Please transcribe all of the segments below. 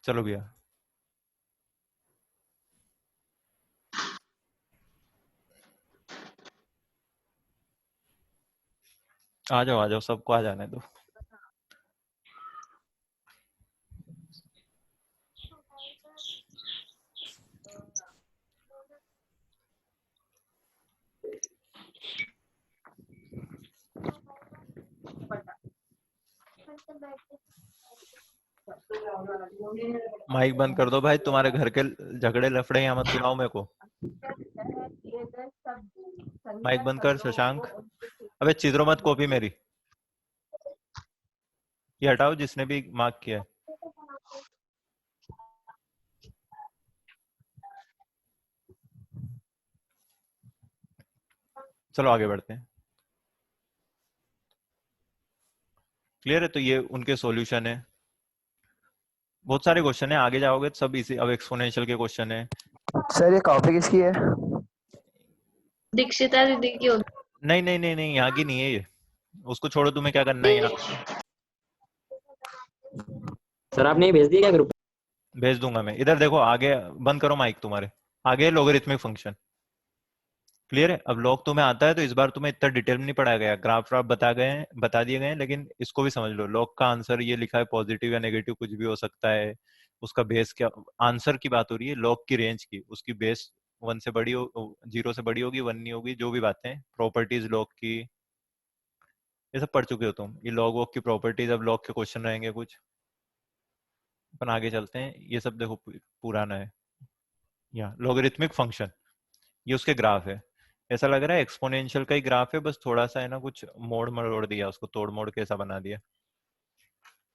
चलो भैया, आ जाओ, सबको आ जाने दो। माइक बंद कर दो भाई, तुम्हारे घर के झगड़े लफड़े यहाँ मत सुनाओ मेरे को। माइक बंद कर शशांक। अबे चित्रो मत कॉपी मेरी, ये हटाओ जिसने भी मार्क किया है। चलो आगे बढ़ते हैं। क्लियर है? तो ये उनके सॉल्यूशन है। बहुत सारे क्वेश्चन है, आगे जाओगे तो सब इसी, अब एक्सपोनेंशियल के क्वेश्चन है। सर ये कॉपी किसकी है? दीक्षिता दीदी की होगी। नहीं नहीं नहीं नहीं, यहाँ की नहीं है ये, उसको छोड़ो, तुम्हें क्या करना है यहाँ। सर आपने ये भेज दिया क्या ग्रुप? भेज दूंगा मैं। इधर देखो आगे, बंद करो माइक तुम्हारे। आगे लॉगरिथमिक फंक्शन। क्लियर है? अब लॉग तुम्हें आता है तो इस बार तुम्हें इतना डिटेल में नहीं पढ़ाया गया, ग्राफ व्राफ बता दिए गए हैं, लेकिन इसको भी समझ लो। लॉग का आंसर ये लिखा है, पॉजिटिव या नेगेटिव कुछ भी हो सकता है। उसका बेस क्या, आंसर की बात हो रही है, लॉग की रेंज की, उसकी बेस 1 से बड़ी हो, 0 से बड़ी होगी, 1 नहीं होगी, जो भी बातें, प्रॉपर्टीज लॉग की, ये सब पढ़ चुके हो तुम। ये लॉग वॉग की प्रॉपर्टीज, अब लॉग के क्वेश्चन रहेंगे कुछ। अपन आगे चलते हैं, ये सब देखो पुराना है। यहाँ लॉगरिथमिक फंक्शन, ये उसके ग्राफ है। ऐसा लग रहा है एक्सपोनेंशियल का ही ग्राफ है, बस थोड़ा सा है ना, कुछ मोड़ मरोड़ दिया उसको, तोड़ मोड़ के ऐसा बना दिया।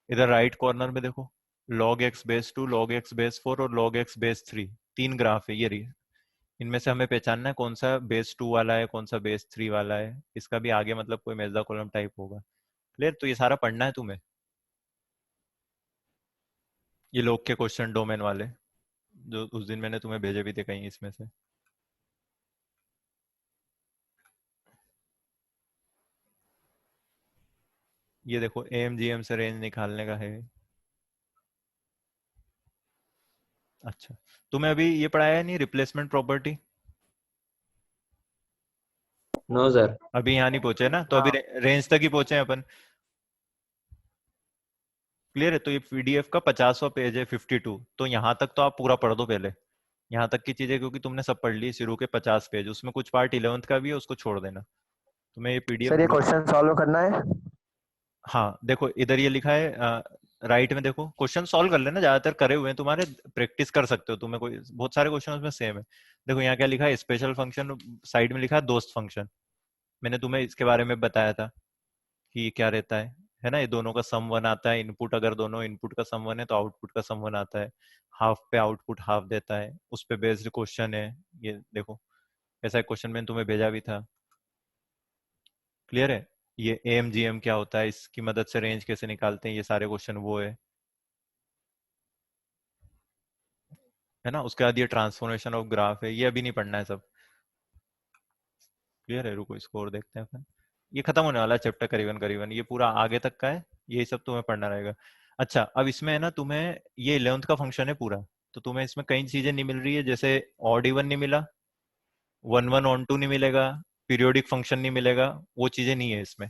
इधर राइट कॉर्नर में देखो, log x base 2, log x base 4 और log x बेस 3, 3 ग्राफ है ये रही। इनमें से हमें पहचानना है कौन सा बेस 2 वाला है, कौन सा बेस 3 वाला है। इसका भी आगे मतलब कोई मेजर कॉलम टाइप होगा। क्लियर? तो ये सारा पढ़ना है तुम्हें, ये log के क्वेश्चन डोमेन वाले, जो उस दिन मैंने तुम्हें भेजे भी थे कहीं इसमें से। ये देखो AMGM से रेंज निकालने का है। अच्छा, तुम्हें अभी ये पढ़ाया नहीं, रिप्लेसमेंट प्रॉपर्टी? No sir. अभी यहाँ नहीं पहुंचे ना, तो अभी रेंज तक ही पहुंचे हैं अपन। क्लियर है? तो ये पीडीएफ का 50वां पेज है, 52। तो यहाँ तक तो आप पूरा पढ़ दो पहले, यहाँ तक की चीजें, क्योंकि तुमने सब पढ़ ली शुरू के 50 पेज, उसमें कुछ पार्ट 11th का भी है, उसको छोड़ देना। तुम्हें ये पीडीएफ सर ये क्वेश्चन सॉल्व करना है? हाँ देखो इधर ये लिखा है, राइट में देखो, क्वेश्चन सॉल्व कर लेना, ज्यादातर करे हुए हैं तुम्हारे, प्रैक्टिस कर सकते हो। तुम्हें कोई बहुत सारे क्वेश्चन उसमें सेम है। देखो यहाँ क्या लिखा है, स्पेशल फंक्शन, साइड में लिखा है दोस्त फंक्शन। मैंने तुम्हें इसके बारे में बताया था कि ये क्या रहता है ना। ये दोनों का सम 1 आता है, इनपुट अगर दोनों इनपुट का सम 1 है तो आउटपुट का सम 1 आता है। हाफ पे आउटपुट हाफ देता है, उस पे बेस्ड क्वेश्चन है। ये देखो, ऐसा एक क्वेश्चन मैंने तुम्हें भेजा भी था। क्लियर है? ये AMGM क्या होता है, इसकी मदद से रेंज कैसे निकालते हैं, ये सारे क्वेश्चन वो है ना। उसके बाद ये ट्रांसफॉर्मेशन ऑफ ग्राफ है, ये अभी नहीं पढ़ना है सब। क्लियर है? रुको इसको और देखते हैं अपन। ये खत्म होने वाला है चैप्टर करीबन करीबन, ये पूरा आगे तक का है, यही सब तुम्हें पढ़ना रहेगा। अच्छा, अब इसमें है ना, तुम्हें ये 11th का फंक्शन है पूरा, तो तुम्हें इसमें कई चीजें नहीं मिल रही है, जैसे ऑड इवन नहीं मिला, 1 1 ऑन 2 नहीं मिलेगा, पीरियोडिक फंक्शन नहीं मिलेगा, वो चीजें नहीं है इसमें।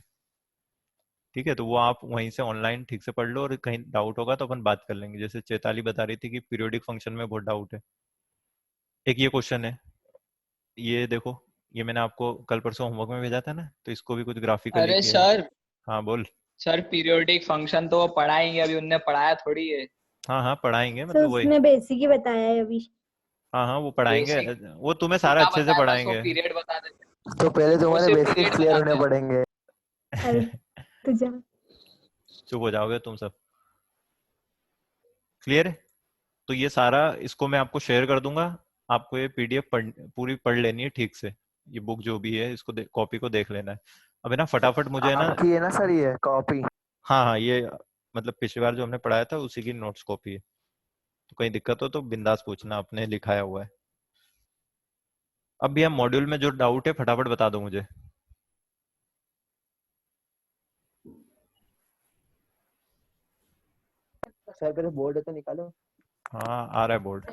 ठीक है? तो वो आप वहीं से ऑनलाइन ठीक से पढ़ लो, और कहीं डाउट होगा तो अपन बात कर लेंगे। जैसे चैताली बता रही थी कि पीरियोडिक फंक्शन में बहुत डाउट है। एक ये क्वेश्चन है, ये देखो, ये मैंने आपको कल परसों होमवर्क में भेजा था ना, तो इसको भी कुछ ग्राफिकली अरे किया है। सर, हाँ बोल। सर पीरियोडिक फंक्शन तो वो पढ़ाएंगे, अभी उनने पढ़ाया थोड़ी है। हाँ हाँ पढ़ाएंगे, सर मतलब वही। उसने बेसिक ही बताया है अभी। हाँ हाँ वो पढ़ाएंगे, बेसिक वो तुम्हें सारा क्या अच्छे से बताया, बस वो पढ़ाएंगे। पीरियड बता देते। तो पहले वो तुम्हारे सिर्फ बेसिक्स पीरियड क्लियर बताते होने हैं। पड़ेंगे। अरे तो जा। चुप हो जाओगे तुम सब। क्लियर है? तो ये सारा, इसको मैं आपको शेयर कर दूंगा। आपको ये पीडीएफ पूरी पढ़ लेनी है ठीक से। ये बुक जो भी है, इसको कॉपी को देख लेना है। अब है ना, फटाफट मुझे है ना। आपकी है ना सर ये कॉपी? हाँ हाँ, ये मतलब पिछली बार जो हमने पढ़ाया था उसी की नोट्स कॉपी है। तो कहीं दिक्कत हो तो बिंदास पूछना, आपने लिखाया हुआ है। अब भी हम मॉड्यूल में जो डाउट है फटाफट बता दो मुझे। सर मेरे बोर्ड है तो निकालो। हाँ आ रहा है बोर्ड।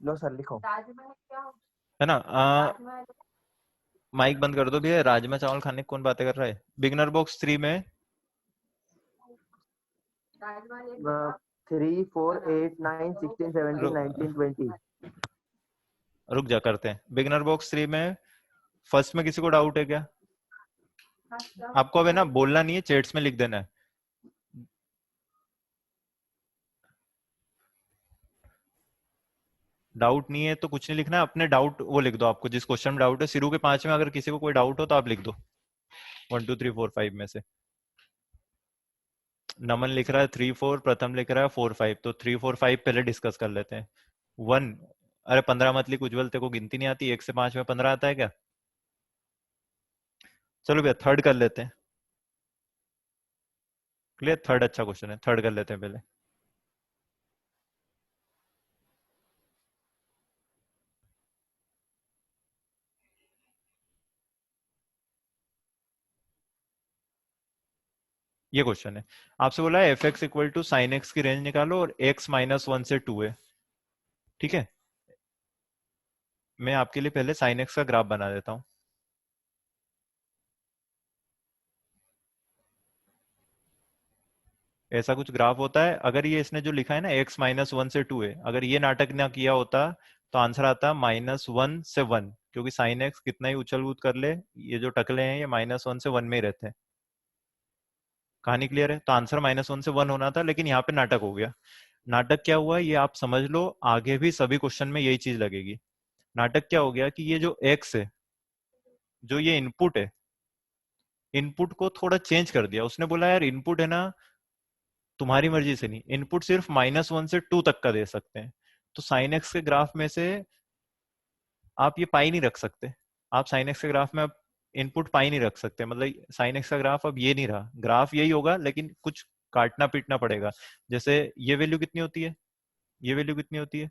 लो सर लिखो। है ना? माइक बंद कर दो भैया। राजमा चावल खाने की कौन बातें कर रहा है? बिगनर बॉक्स 3 में 3 4 8 9 16 17 19 20। रुक जा, करते हैं। बिगनर बॉक्स 3 में फर्स्ट में किसी को डाउट है क्या? आपको अब है ना बोलना नहीं है, चैट्स में लिख देना है। डाउट नहीं है तो कुछ नहीं लिखना है, अपने डाउट वो लिख दो। आपको जिस क्वेश्चन में डाउट है, शुरू के 5 में अगर किसी को कोई डाउट हो तो आप लिख दो 1 2 3 4 5 में से। नमन लिख रहा है 3 4, प्रथम लिख रहा है 4 5। तो 3 4 5 पहले डिस्कस कर लेते हैं। 1, अरे 15 मत लिख उज्जवल, तेरे को गिनती नहीं आती? 1 से 5 में 15 आता है क्या? चलो भैया थर्ड कर लेते हैं। क्लियर? थर्ड अच्छा क्वेश्चन है, थर्ड कर लेते हैं पहले। ये क्वेश्चन है, आपसे बोला है f x equal to sine x की रेंज निकालो और एक्स माइनस 1 से 2 है। ठीक है, मैं आपके लिए पहले साइन एक्स का ग्राफ बना देता हूं। ऐसा कुछ ग्राफ होता है। अगर ये इसने जो लिखा है ना एक्स माइनस 1 से 2 है, अगर ये नाटक ना किया होता तो आंसर आता -1 से 1, क्योंकि साइन एक्स कितना ही उछल कूद कर ले, ये जो टकले हैं ये -1 से 1 में ही रहते हैं। कहानी क्लियर है? तो आंसर -1 से 1 होना था, लेकिन यहाँ पे नाटक हो गया। नाटक क्या हुआ ये आप समझ लो, आगे भी सभी क्वेश्चन में यही चीज लगेगी। नाटक क्या हो गया कि ये जो एक्स है, जो ये इनपुट है, इनपुट को थोड़ा चेंज कर दिया। उसने बोला यार इनपुट है ना, तुम्हारी मर्जी से नहीं, इनपुट सिर्फ -1 से 2 तक का दे सकते हैं। तो साइन एक्स के ग्राफ में से आप ये पाई नहीं रख सकते। आप साइन एक्स के ग्राफ में अब इनपुट पाई नहीं रख सकते, मतलब साइन एक्स का ग्राफ अब ये नहीं रहा। ग्राफ यही होगा लेकिन कुछ काटना पीटना पड़ेगा। जैसे ये वैल्यू कितनी होती है, ये वैल्यू कितनी होती है,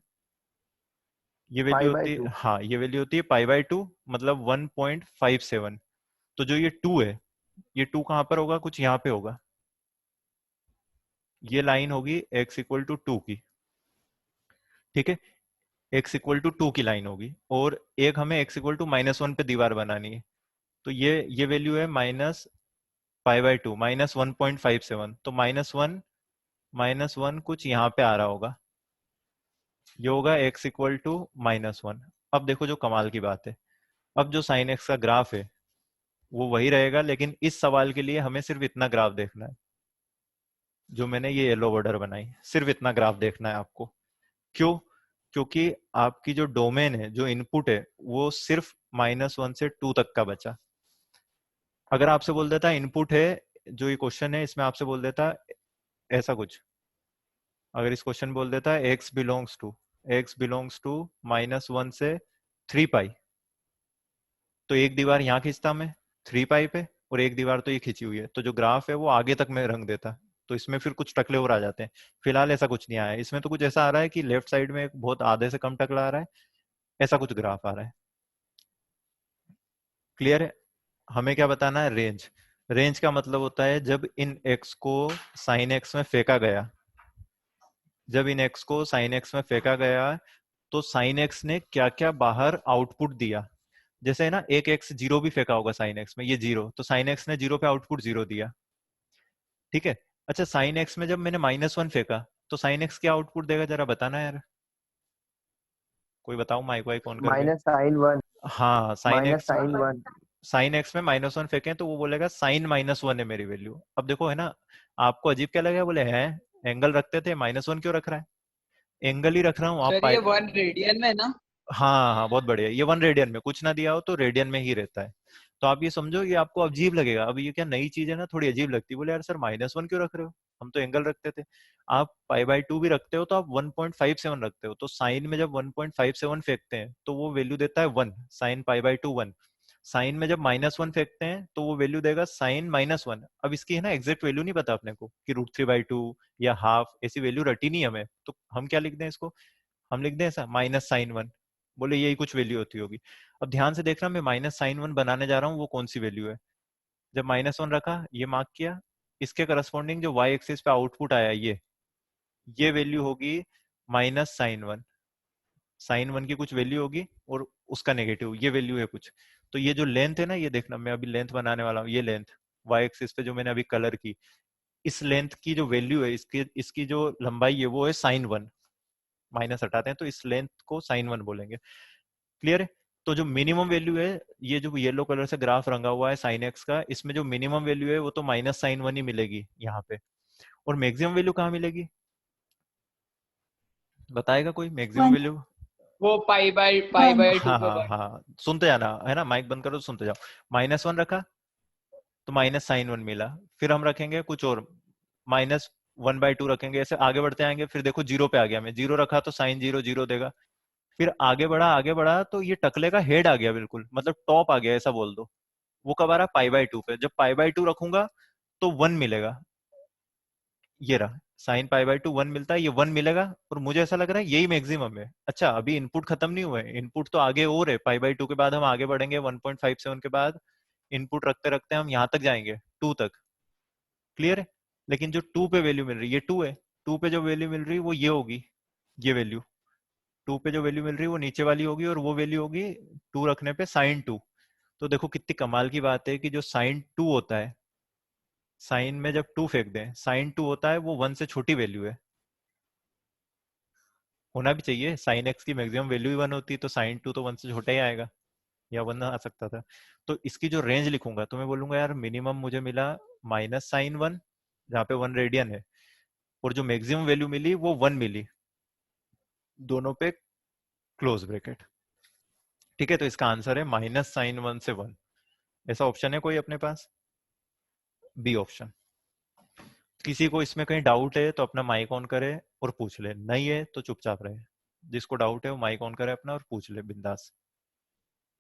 ये वैल्यू होती है, 5/2। हाँ ये वैल्यू होती है π/2, मतलब 1.57। तो जो ये 2 है, ये 2 कहां पर होगा? कुछ यहाँ पे होगा। ये लाइन होगी x इक्वल टू 2 की। ठीक है, x इक्वल टू 2 की लाइन होगी, और एक हमें x इक्वल टू -1 पे दीवार बनानी है। तो ये वैल्यू है -π/2, -1.57। तो -1 कुछ यहाँ पे आ रहा होगा, ये होगा x इक्वल टू -1। अब देखो जो कमाल की बात है, अब जो साइन एक्स का ग्राफ है वो वही रहेगा, लेकिन इस सवाल के लिए हमें सिर्फ इतना ग्राफ देखना है जो मैंने ये येलो बॉर्डर बनाई। सिर्फ इतना ग्राफ देखना है आपको। क्यों? क्योंकि आपकी जो डोमेन है, जो इनपुट है, वो सिर्फ -1 से 2 तक का बचा। अगर आपसे बोल देता इनपुट है, जो ये क्वेश्चन है इसमें आपसे बोल देता ऐसा कुछ, अगर इस क्वेश्चन बोल देता है x बिलोंग्स टू -1 से 3 पाई, तो एक दीवार यहाँ खींचता मैं 3 पाई पे, और एक दीवार तो ये खींची हुई है, तो जो ग्राफ है वो आगे तक में रंग देता। तो इसमें फिर कुछ टकले और आ जाते हैं। फिलहाल ऐसा कुछ नहीं आया है इसमें। तो कुछ ऐसा आ रहा है कि लेफ्ट साइड में एक बहुत आधे से कम टकला आ रहा है, ऐसा कुछ ग्राफ आ रहा है। क्लियर है? हमें क्या बताना है? रेंज। रेंज का मतलब होता है जब इन एक्स को साइन एक्स में फेंका गया, जब इन एक्स को साइन एक्स में फेंका गया तो साइन एक्स ने क्या क्या बाहर आउटपुट दिया। जैसे है ना, एक एक्स जीरो भी फेंका होगा साइन एक्स में, ये जीरो, तो साइन एक्स ने जीरो पे आउटपुट जीरो दिया। ठीक है, अच्छा साइन एक्स में जब मैंने -1 फेंका तो साइन एक्स क्या आउटपुट देगा, जरा बताना यार। कोई बताओ माइक वाइक ऑन करके। -sin 1। हाँ साइन एक्स में, -sin 1। साइन एक्स में -1 फेंके तो वो बोलेगा साइन -1 है मेरी वैल्यू। अब देखो है ना, आपको अजीब क्या लगेगा, बोले हैं एंगल रखते थे, -1 क्यों रख रहा है? एंगल ही रख रहा हूँ आप सर ये 1 रेडियन में ना। हाँ हाँ बहुत बढ़िया, ये 1 रेडियन में, कुछ ना दिया हो तो रेडियन में ही रहता है। तो आप ये समझो, ये आपको अजीब लगेगा। अब ये क्या नई चीज है ना, थोड़ी अजीब लगती है। बोले यार सर -1 क्यों रख रहे हो, हम तो एंगल रखते थे। आप π/2 भी रखते हो तो आप 1.57 रखते हो। तो साइन में जब 1.57 फेंकते हैं तो वो वैल्यू देता है 1, साइन π/2 1। साइन में जब -1 फेंकते हैं तो वो वैल्यू देगा साइन -1। अब इसकी है ना एग्जैक्ट वैल्यू नहीं पता अपने को कि √3/2 या हाफ, ऐसी वैल्यू रटी नहीं हमें, तो हम क्या लिख दें इसको? हम लिख दें ऐसा -sin 1। बोले यही कुछ वैल्यू होती होगी। अब ध्यान से देखना, मैं माइनस साइन वन बनाने जा रहा हूँ, वो कौन सी वैल्यू है। जब माइनस वन रखा, ये मार्क किया, इसके करस्पॉन्डिंग जो वाई एक्सिस पे आउटपुट आया, ये वैल्यू होगी minus sine one. Sine one की कुछ वैल्यू होगी और उसका नेगेटिव, ये वैल्यू है कुछ। तो ये जो लेंथ है ना, ये देखना, मैं अभी लेंथ बनाने वाला हूँ, ये लेंथ वाई एक्सिस पे जो मैंने अभी कलर की, इस लेंथ की जो वैल्यू है, इसकी जो लंबाई है वो है साइन वन। माइनस हटाते हैं तो इस लेंथ को साइन वन बोलेंगे। क्लियर है। तो जो मिनिमम वैल्यू है, ये जो येलो कलर से ग्राफ रंगा हुआ है साइन एक्स का, इसमें जो मिनिमम वैल्यू है वो तो माइनस साइन वन ही मिलेगी यहाँ पे। और मैक्सिमम वैल्यू कहाँ मिलेगी, बताएगा कोई मैक्सिमम वन वैल्यू? वो पाई बाय टू वन पे हाँ बन। हाँ, सुनते जाना है ना, माइक बंद करो तो सुनते जाओ। माइनस वन रखा तो माइनस साइन वन मिला, फिर हम रखेंगे कुछ और, माइनस वन बाई टू रखेंगे, ऐसे आगे बढ़ते आएंगे। फिर देखो जीरो पे आ गया, मैं जीरो रखा तो साइन जीरो जीरो देगा। फिर आगे बढ़ा तो ये टकले का हेड आ गया, बिल्कुल मतलब टॉप आ गया, ऐसा बोल दो। वो कब आ रहा, पाई बाई टू पे। जब पाई बाई टू रखूंगा तो वन मिलेगा, ये रहा sine pi by two one मिलता है, ये वन मिलेगा। और मुझे ऐसा लग रहा है यही मैक्सिमम है। अच्छा, अभी इनपुट खत्म नहीं हुए, इनपुट तो आगे और है, पाई बाई टू के बाद हम आगे बढ़ेंगे, 1.57 के बाद इनपुट रखते रखते हम यहाँ तक जाएंगे, टू तक। क्लियर है। लेकिन जो टू पे वैल्यू मिल रही है, ये टू है, टू पे जो वैल्यू मिल रही है वो ये होगी, ये वैल्यू टू पे जो वैल्यू मिल रही है वो नीचे वाली होगी, और वो वैल्यू होगी टू रखने पे साइन टू। तो देखो कितनी कमाल की बात है कि जो साइन टू होता है, साइन में जब टू फेंक दें, साइन टू होता है वो वन से छोटी वैल्यू है। होना भी चाहिए, साइन एक्स की मैक्सिमम वैल्यू ही वन होती, तो साइन टू तो वन से छोटा ही आएगा, या वन आ सकता था। तो इसकी जो रेंज लिखूंगा तो मैं बोलूंगा यार मिनिमम मुझे मिला माइनस साइन वन, जहाँ पे वन रेडियन है, और जो मैक्सिमम वैल्यू मिली वो वन मिली, दोनों पे क्लोज ब्रैकेट। ठीक है, तो इसका आंसर है माइनस साइन वन से वन। ऐसा ऑप्शन है कोई अपने पास, बी ऑप्शन। किसी को इसमें कहीं डाउट है तो अपना माइक ऑन करे और पूछ ले, नहीं है तो चुपचाप रहे। जिसको डाउट है वो माइक ऑन करे अपना और पूछ ले बिंदास,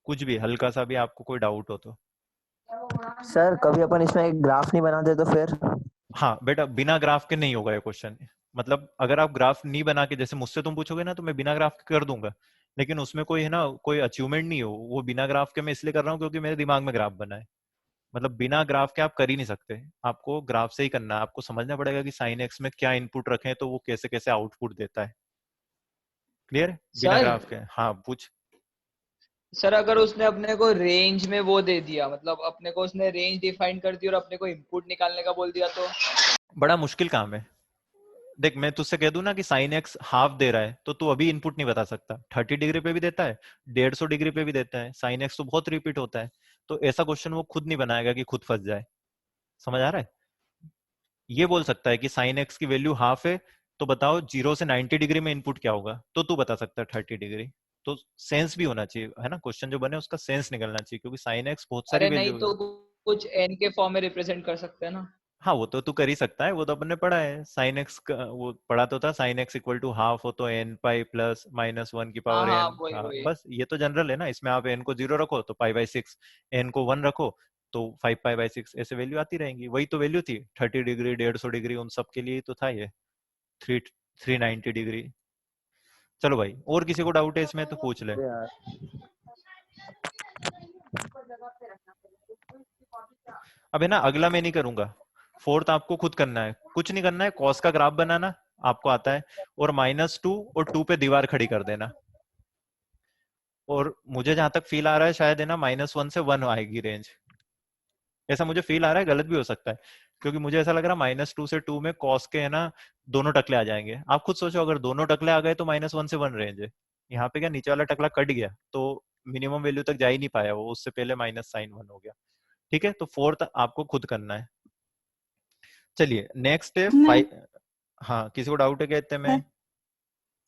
कुछ भी हल्का सा भी आपको कोई डाउट हो तो। सर कभी अपन इसमें एक ग्राफ नहीं बनाते तो फिर? हाँ बेटा, बिना ग्राफ के नहीं होगा ये क्वेश्चन। मतलब अगर आप ग्राफ नहीं बना के, जैसे मुझसे तुम पूछोगे ना, तो मैं बिना ग्राफ के कर दूंगा, लेकिन उसमें कोई है ना, कोई अचीवमेंट नहीं हो। वो बिना ग्राफ के मैं इसलिए कर रहा हूँ क्योंकि मेरे दिमाग में ग्राफ बना है। मतलब बिना ग्राफ के आप कर ही नहीं सकते, आपको ग्राफ से ही करना है। आपको समझना पड़ेगा कि साइन एक्स में क्या इनपुट रखें तो वो कैसे कैसे आउटपुट देता है। क्लियर है, बिना सर, ग्राफ के। हाँ पूछ। सर अगर उसने अपने को रेंज में वो दे दिया, मतलब अपने को उसने रेंज डिफाइन कर दी और अपने को इनपुट निकालने का बोल दिया तो? बड़ा मुश्किल काम है। देख, मैं तुझसे कह दूं ना कि साइन एक्स हाफ दे रहा है, तो तू अभी इनपुट नहीं बता सकता। 30 डिग्री पे भी देता है, 150 डिग्री पे भी देता है, साइन एक्स तो बहुत रिपीट होता है। तो ऐसा क्वेश्चन वो खुद नहीं बनाएगा कि खुद फंस जाए। समझ आ रहा है। ये बोल सकता है कि साइन एक्स की वैल्यू हाफ है, तो बताओ 0 से 90 डिग्री में इनपुट क्या होगा, तो तू बता सकता है 30 डिग्री। तो सेंस भी होना चाहिए, है ना, क्वेश्चन जो बने उसका सेंस निकलना चाहिए, क्योंकि साइन एक्स बहुत सारी अरे नहीं वैल्यू। तो कुछ एन के फॉर्म में रिप्रेजेंट कर सकते हैं ना? हाँ वो तो तू कर ही सकता है, वो तो अपन ने पढ़ा है। साइन एक्स का वो पढ़ा तो था, sine x equal to half हो तो n pi plus minus one की हाँ पावर हाँ, एन। वही हाँ वही। बस, ये तो जनरल है ना, इसमें आप एन को जीरो रखो तो पाई बाई सिक्स, एन को वन रखो तो 5 पाई बाई 6, ऐसे वैल्यू आती रहेंगी। वही तो वैल्यू थी 30 डिग्री, 150 डिग्री, उन सब के लिए ही तो था ये 390 डिग्री। चलो भाई, और किसी को डाउट है इसमें तो पूछ ले। अरे यार, अब है ना, अगला मैं नहीं करूंगा, फोर्थ आपको खुद करना है, कुछ नहीं करना है, कॉस का ग्राफ बनाना आपको आता है, और -2 और 2 पे दीवार खड़ी कर देना। और मुझे जहां तक फील आ रहा है शायद है ना -1 से 1 आएगी रेंज, ऐसा मुझे फील आ रहा है, गलत भी हो सकता है। क्योंकि मुझे ऐसा लग रहा है -2 से 2 में कॉस के है ना दोनों टकले आ जाएंगे। आप खुद सोचो, अगर दोनों टकले आ गए तो -1 से 1 रेंज है। यहाँ पे क्या नीचे वाला टकला कट गया तो मिनिमम वैल्यू तक जा ही नहीं पाया, वो उससे पहले माइनस साइन वन हो गया। ठीक है, तो फोर्थ आपको खुद करना है। चलिए नेक्स्ट है मैं 5। हाँ, किसी को डाउट है क्या इतने में?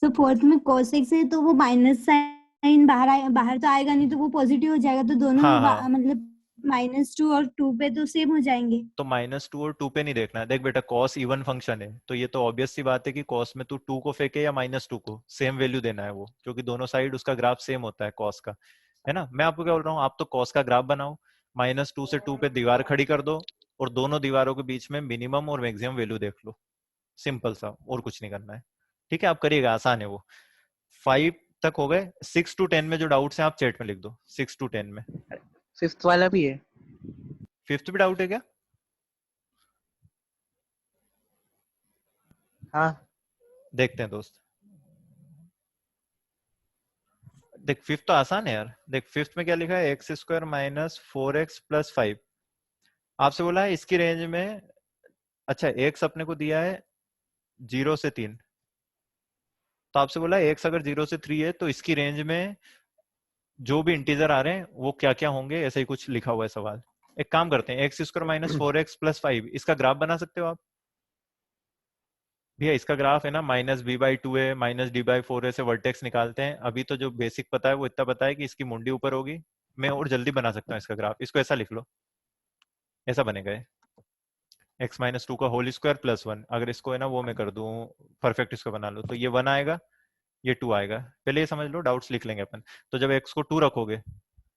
तो फोर्थ में cos x है तो वो माइनस साइन बाहर तो आएगा नहीं, तो वो पॉजिटिव हो जाएगा, तो दोनों हाँ हाँ, मतलब -2 और 2 पे तो सेम हो जाएंगे। तो -2 और 2 पे नहीं देखना है। देख बेटा, कॉस इवन फंक्शन है तो ये तो ऑब्वियस सी बात है कि कॉस में तू 2 को फेंके या -2 को, सेम वैल्यू देना है वो, क्योंकि दोनों साइड उसका ग्राफ सेम होता है कॉस का, है ना। मैं आपको क्या बोल रहा हूँ, आप तो कॉस का ग्राफ बनाओ, -2 से 2 पे दीवार खड़ी कर दो, और दोनों दीवारों के बीच में मिनिमम और मैक्सिमम वैल्यू देख लो। सिंपल सा, और कुछ नहीं करना है। ठीक है, आप करिएगा, आसान है वो। 5 तक हो गए? 6 to 10 में जो डाउट्स हैं आप चैट में लिख दो, 6 to 10 में। फिफ्थ वाला भी है। फिफ्थ भी डाउट है क्या? हाँ देखते हैं दोस्त। देख फिफ्थ तो आसान है यार। देख फिफ्थ में क्या लिखा है, x square minus 4x plus 5। आपसे बोला है इसकी रेंज में, अच्छा एक्स अपने को दिया है 0 से 3, तो आपसे बोला है एक्स अगर 0 से 3 है तो इसकी रेंज में जो भी इंटीजर आ रहे हैं वो क्या क्या होंगे, ऐसा ही कुछ लिखा हुआ है सवाल। एक काम करते हैं, x square minus 4x plus 5, इसका ग्राफ बना सकते हो आप? भैया इसका ग्राफ है ना, माइनस बी बाई 2 है माइनस डी बाई 4 है से वर्टेक्स निकालते हैं। अभी तो जो बेसिक पता है वो इतना पता है कि इसकी मुंडी ऊपर होगी। मैं और जल्दी बना सकता हूँ इसका ग्राफ, इसको ऐसा लिख लो, ऐसा बनेगा ये एक्स माइनस 2 का होल स्क्वायर प्लस 1। अगर इसको है ना वो मैं कर दूं परफेक्ट, इसको बना लो तो ये 1 आएगा, ये 2 आएगा। पहले ये समझ लो, डाउट्स लिख लेंगे अपन। तो जब एक्स को 2 रखोगे,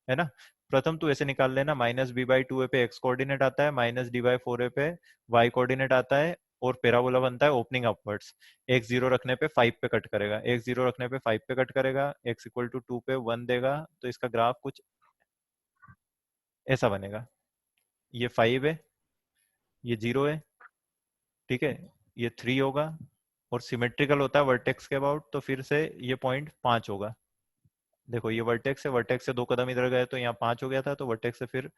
है ना, प्रथम तो ऐसे निकाल लेना, माइनस बी बाई 2 पे एक्स कोऑर्डिनेट आता है, माइनस डी बाई 4 पे वाई कोऑर्डिनेट आता है, और पैराबोला बनता है ओपनिंग अपवर्ड्स। एक्स 0 रखने पे 5 पे कट करेगा, एक्स 0 रखने पे 5 पे कट करेगा, एक्स इक्वल टू 2 पे 1 देगा। तो इसका ग्राफ कुछ ऐसा बनेगा, ये 5 है, ये 0 है, ठीक है, ये 3 होगा, और सिमेट्रिकल होता है वर्टेक्स के अबाउट, तो फिर से ये पॉइंट 5 होगा। देखो ये वर्टेक्स है, वर्टेक्स से 2 कदम इधर गए तो यहाँ 5 हो गया था, तो वर्टेक्स से फिर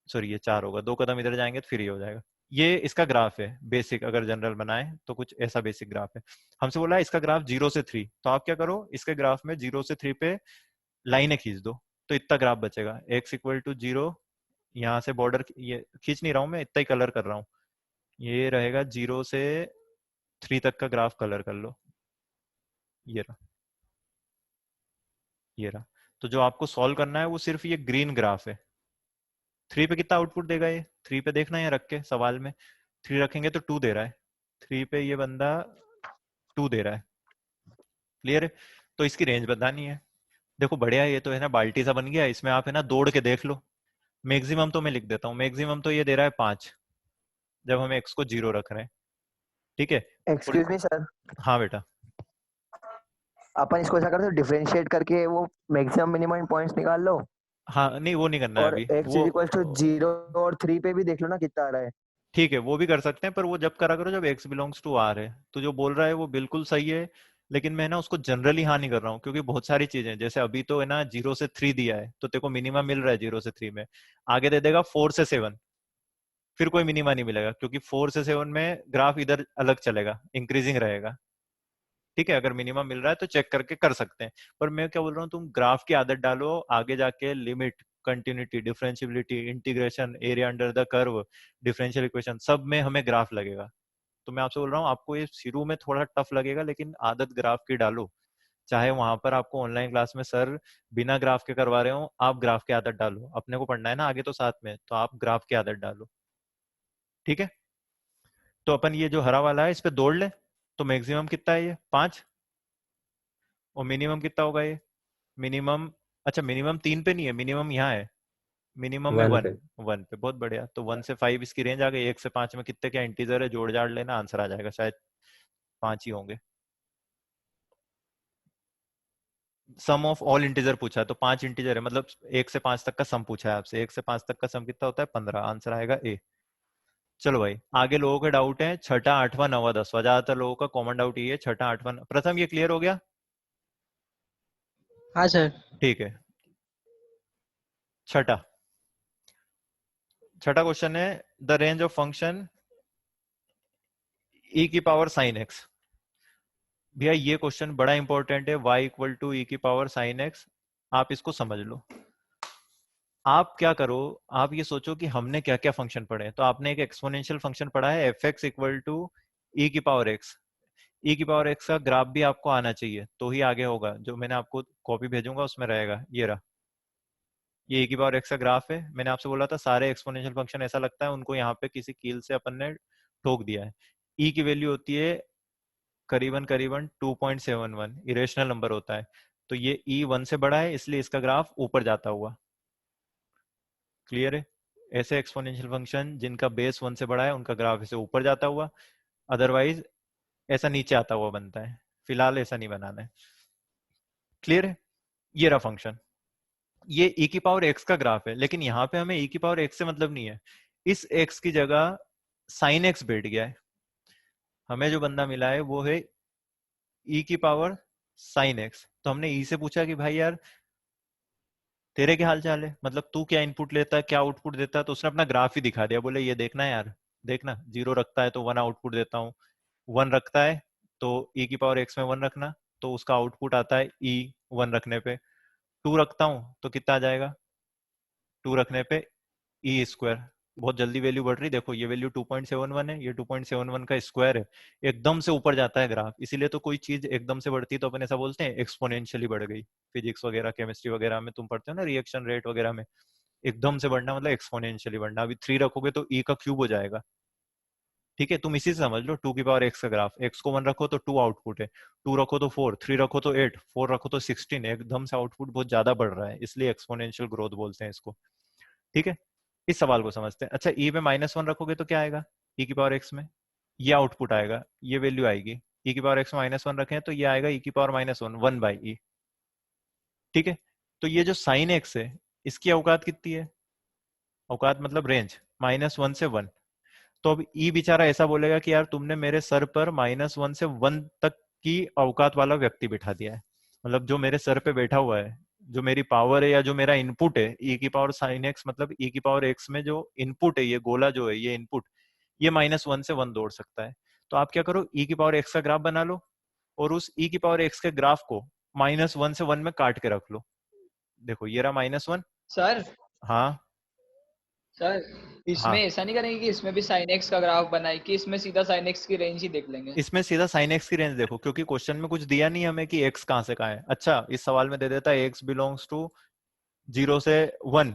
सॉरी ये 4 होगा, 2 कदम इधर जाएंगे तो फिर ये हो जाएगा। ये इसका ग्राफ है बेसिक, अगर जनरल बनाए तो कुछ ऐसा बेसिक ग्राफ है। हमसे बोला है इसका ग्राफ 0 से 3, तो आप क्या करो, इसके ग्राफ में 0 से 3 पे लाइनें खींच दो, तो इतना ग्राफ बचेगा। एक्स इक्वल टू 0, यहाँ से बॉर्डर ये खींच नहीं रहा हूँ मैं, इतना ही कलर कर रहा हूँ। ये रहेगा 0 से 3 तक का ग्राफ, कलर कर लो, ये रहा, ये रहा। तो जो आपको सॉल्व करना है वो सिर्फ ये ग्रीन ग्राफ है। 3 पे कितना आउटपुट देगा ये, 3 पे देखना है रख के सवाल में, 3 रखेंगे तो 2 दे रहा है, 3 पे ये बंदा 2 दे रहा है। क्लियर है? तो इसकी रेंज बतानी है। देखो बढ़िया, ये तो है ना बाल्टी सा बन गया, इसमें आप है ना दौड़ के देख लो। मैक्सिमम तो मैं लिख देता हूँ, मैक्सिमम तो ये दे रहा है 5, जब हम एक्स को 0 रख रहे हैं, ठीक है। एक्सक्यूज मी सर, हाँ बेटा, अपन इसको ऐसा करते डिफरेंशिएट करके वो मैक्सिमम मिनिमम पॉइंट्स निकाल लो, हाँ नहीं वो नहीं करना है और अभी एक्स वो। इज इक्वल टू 0 और 3 पे भी देख लो ना कितना आ रहा है। ठीक है वो भी कर सकते हैं, पर वो जब करा करो जब एक्स बिलोंग्स टू आर है। तो जो बोल रहा है वो बिल्कुल सही है, लेकिन मैं ना उसको जनरली हाँ नहीं कर रहा हूँ, क्योंकि बहुत सारी चीजें, जैसे अभी तो है ना 0 से 3 दिया है, तो तेरे को मिनिमम मिल रहा है 0 से 3 में, आगे दे देगा 4 से 7, फिर कोई मिनिमा नहीं मिलेगा, क्योंकि 4 से 7 में ग्राफ इधर अलग चलेगा, इंक्रीजिंग रहेगा। ठीक है, अगर मिनिमम मिल रहा है तो चेक करके कर सकते हैं। पर मैं क्या बोल रहा हूँ, तुम ग्राफ की आदत डालो, आगे जाके limit, continuity, differentiability, integration, area under the curve, differential equation, सब में हमें ग्राफ लगेगा। तो मैं आपसे बोल रहा हूँ, आपको ये शुरू में थोड़ा टफ लगेगा, लेकिन आदत ग्राफ की डालो। चाहे वहां पर आपको ऑनलाइन क्लास में सर बिना ग्राफ के करवा रहे हो, आप ग्राफ की आदत डालो। अपने को पढ़ना है ना आगे तो साथ में, तो आप ग्राफ की आदत डालो, ठीक है। तो अपन ये जो हरा वाला है इस पे दौड़ ले, तो मैक्सिमम कितना है ये 5, और मिनिमम कितना होगा ये, मिनिमम, अच्छा मिनिमम 3 पे नहीं है, मिनिमम यहाँ है, मिनिमम में 1 वन, पे। 1 पे। बहुत बढ़िया, तो 1 से 5 इसकी रेंज आ गई। 1 से 5 में कितने क्या इंटीजर है, जोड़ जाड़ लेना, आंसर आ जाएगा, शायद 5 ही होंगे। सम ऑफ ऑल इंटीजर पूछा है तो 5 इंटीजर है, मतलब 1 से 5 तक का सम पूछा है आपसे। 1 से 5 तक का सम कितना होता है, 15, आंसर आएगा ए। चलो भाई आगे लोगों के डाउट है, छठा आठवां नवा 10वां, ज्यादातर लोगों का कॉमन डाउट ये है छठा आठवां। प्रथम ये क्लियर हो गया? हाँ सर। ठीक है। छठा छठा क्वेश्चन है, the range of function e की पावर साइन एक्स। भैया ये क्वेश्चन बड़ा इंपॉर्टेंट है, y इक्वल टू e की पावर साइन एक्स। आप इसको समझ लो। आप क्या करो, आप ये सोचो कि हमने क्या क्या फंक्शन पढ़े हैं। तो आपने एक एक्सपोनेंशियल फंक्शन पढ़ा है, एफ एक्स इक्वल टू ई की पावर एक्स। ई की पावर एक्स का ग्राफ भी आपको आना चाहिए, तो ही आगे होगा। जो मैंने आपको कॉपी भेजूंगा उसमें रहेगा, ये रहा, ये e की पावर एक्स का ग्राफ है। मैंने आपसे बोला था सारे एक्सपोनेंशियल फंक्शन ऐसा लगता है उनको यहाँ पे किसी कील से अपन ने ठोक दिया है। ई की वैल्यू होती है करीबन करीबन 2.71, इरेशनल नंबर होता है। तो ये ई 1 से बड़ा है, इसलिए इसका ग्राफ ऊपर जाता हुआ। क्लियर है? ऐसे एक्सपोनेंशियल फंक्शन जिनका बेस 1 से बड़ा है उनका ग्राफ ऐसे ऊपर जाता हुआ, अदरवाइज ऐसा नीचे आता हुआ बनता है। फिलहाल ऐसा नहीं बनाना है। क्लियर है? ये रहा फंक्शन, ये e की पावर x का ग्राफ है, लेकिन यहाँ पे हमें e की पावर x से मतलब नहीं है। इस x की जगह sin x बैठ गया है। हमें जो बंदा मिला है वो है e की पावर sin x। तो हमने e से पूछा कि भाई यार तेरे क्या हाल चाल है, मतलब तू क्या इनपुट लेता है, क्या आउटपुट देता है। तो उसने अपना ग्राफ ही दिखा दिया, बोले ये देखना है यार, देखना 0 रखता है तो 1 आउटपुट देता हूँ, 1 रखता है तो e की पावर x में 1 रखना, तो उसका आउटपुट आता है e 1 रखने पे। 2 रखता हूँ तो कितना आ जाएगा, 2 रखने पे ई स्क्वायर। बहुत जल्दी वैल्यू बढ़ रही, देखो ये वैल्यू 2.71 है, ये 2.71 का स्क्वायर है। एकदम से ऊपर जाता है ग्राफ, इसीलिए तो कोई चीज एकदम से बढ़ती है तो अपन ऐसा बोलते हैं एक्सपोनेंशियली बढ़ गई। फिजिक्स वगैरह केमिस्ट्री वगैरह में तुम पढ़ते हो ना, रिएक्शन रेट वगैरह में एकदम से बढ़ना मतलब एक्सपोनेंशियली बढ़ना। अभी 3 रखोगे तो ई का क्यूब हो जाएगा। ठीक है, तुम इसी से समझ लो 2 की पावर x का ग्राफ, x को 1 रखो तो 2 आउटपुट है, 2 रखो तो 4, 3 रखो तो 8, 4 रखो तो 16। एकदम से आउटपुट बहुत ज्यादा बढ़ रहा है, इसलिए एक्सपोनेंशियल ग्रोथ बोलते हैं इसको। ठीक है, इस सवाल को समझते हैं। अच्छा, e में -1 रखोगे तो क्या आएगा, e की पावर x में ये आउटपुट आएगा, ये वैल्यू आएगी। e की पावर x में -1 रखें तो ये आएगा e की पावर -1 1/e। ठीक है, तो ये जो साइन x है इसकी औकात कितनी है, औकात मतलब रेंज -1 से 1। तो अब ई बेचारा ऐसा बोलेगा कि यार तुमने मेरे सर पर -1 से 1 तक की औकात वाला व्यक्ति बिठा दिया है, मतलब जो मेरे सर पे बैठा हुआ है, जो मेरी पावर है या जो मेरा इनपुट है, ई की पावर साइन एक्स, मतलब ई की पावर एक्स में जो इनपुट है, ये गोला जो है ये इनपुट, ये -1 से 1 दौड़ सकता है। तो आप क्या करो, ई की पावर एक्स का ग्राफ बना लो और उस ई की पावर एक्स के ग्राफ को -1 से 1 में काट के रख लो। देखो ये रहा -1। सर हाँ सर इसमें हाँ, ऐसा नहीं करेंगे कि इसमें भी sin x का ग्राफ बनाए, कि इसमें सीधा sin x की रेंज ही देख लेंगे? इसमें सीधा साइन एक्स की रेंज देखो, क्योंकि क्वेश्चन में कुछ दिया नहीं हमें कि एक्स कहां से कहां है। अच्छा, इस सवाल में दे देता है एक्स बिलोंग्स टू 0 से 1,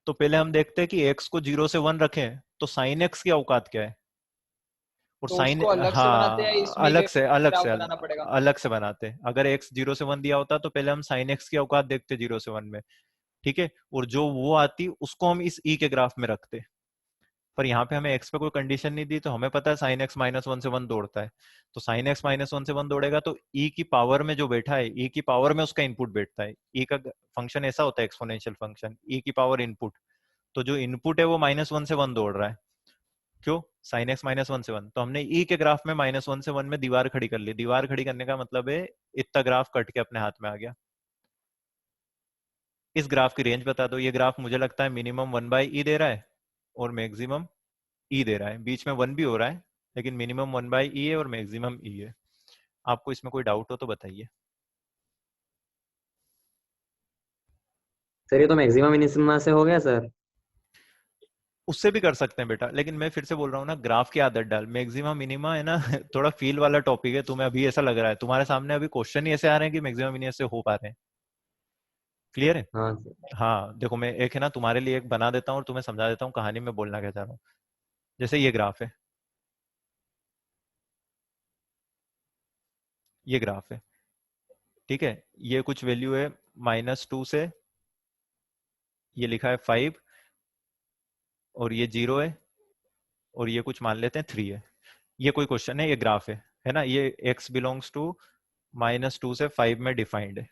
तो पहले हम देखते हैं कि एक्स को 0 से 1 रखें तो साइन एक्स की औकात क्या है। और तो साइन, उसको अलग से बनाते हैं या हाँ इसमें अलग के से अलग ग्राफ से बनाना पड़ेगा? अलग से बनाते हैं। अगर एक्स 0 से 1 दिया होता तो पहले हम साइन एक्स की औकात देखते 0 से 1 में। ठीक है, और जो वो आती उसको हम इस ई के ग्राफ में रखते। पर यहाँ पे हमें एक्स पे कोई कंडीशन नहीं दी, तो हमें पता है साइन एक्स -1 से 1 दौड़ता है। तो साइन एक्स -1 से 1 दौड़ेगा तो ई की पावर में जो बैठा है, ई की पावर में उसका इनपुट बैठता है। ई का फंक्शन ऐसा होता है एक्सपोनेंशियल फंक्शन, ई की पावर इनपुट। तो जो इनपुट है वो -1 से 1 दौड़ रहा है। क्यों, साइन एक्स -1 से 1। तो हमने ई के ग्राफ में -1 से 1 में दीवार खड़ी कर ली। दीवार खड़ी करने का मतलब है इतना ग्राफ कट के अपने हाथ में आ गया। इस ग्राफ की रेंज बता दो। ये ग्राफ मुझे लगता है मिनिमम 1/e दे रहा है और मैक्सिमम ई दे रहा है, बीच में 1 भी हो रहा है, लेकिन मिनिमम 1/e है और मैक्सिमम ई है। आपको इसमें कोई डाउट हो तो बताइए। सर ये तो मैक्सिमम मिनिमम से हो गया सर। उससे भी कर सकते हैं बेटा, लेकिन मैं फिर से बोल रहा हूँ ना, ग्राफ की आदत डाल। मैक्सिमा मिनिमा है ना थोड़ा फील वाला टॉपिक है। तुम्हें अभी ऐसा लग रहा है, तुम्हारे सामने अभी क्वेश्चन ही ऐसे आ रहे हैं कि मैक्सिमम मिनिमम से हो पा रहे हैं। क्लियर है? हाँ सर। हाँ देखो, मैं एक है ना तुम्हारे लिए एक बना देता हूँ और तुम्हें समझा देता हूँ कहानी में बोलना क्या चाह रहा हूँ। जैसे ये ग्राफ है, ये ग्राफ है, ठीक है, ये कुछ वैल्यू है -2 से, ये लिखा है 5, और ये 0 है, और ये कुछ मान लेते हैं 3 है। ये कोई क्वेश्चन है, ये ग्राफ है ना, ये x बिलोंग्स टू -2 से 5 में डिफाइंड है,